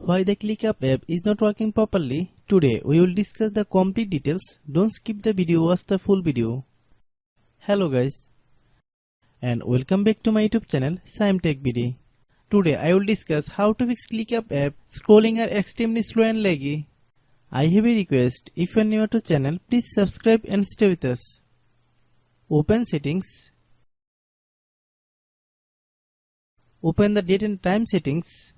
Why the ClickUp app is not working properly? Today we will discuss the complete details. Don't skip the video, watch the full video. Hello guys, and welcome back to my YouTube channel Shaem Tech BD. Today I will discuss how to fix ClickUp app. Scrolling are extremely slow and laggy. I have a request. If you are new to channel, please subscribe and stay with us. Open settings. Open the date and time settings.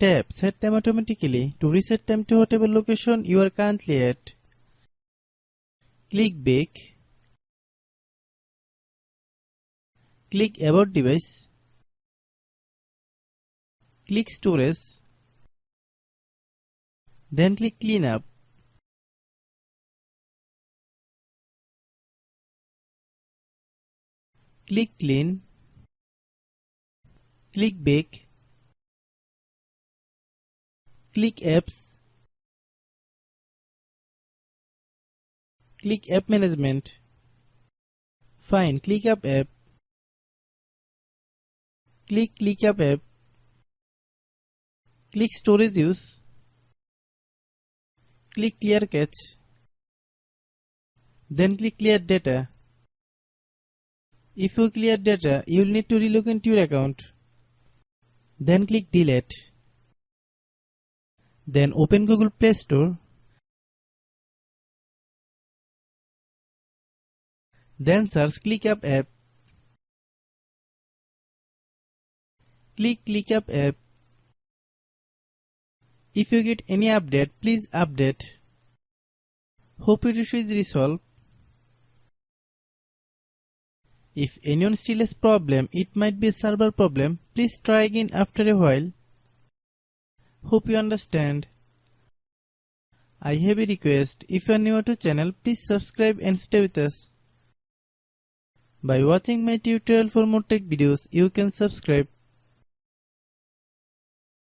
Tap Set Time Automatically to reset time to whatever location you are currently at. Click Back. Click About Device. Click Storage. Then click Cleanup. Click Clean. Click Back. Click Apps. Click App Management. Find ClickUp app. Click ClickUp app. Click Storage Use. Click Clear Cache. Then click Clear Data. If you clear data, you will need to relog into your account. Then click Delete. Then open Google Play Store. Then search ClickUp app. Click ClickUp app. If you get any update, please update. Hope your issue is resolved. If anyone still has problem, it might be a server problem. Please try again after a while. Hope you understand. I have a request. If you are new to channel, please subscribe and stay with us. By watching my tutorial for more tech videos, you can subscribe.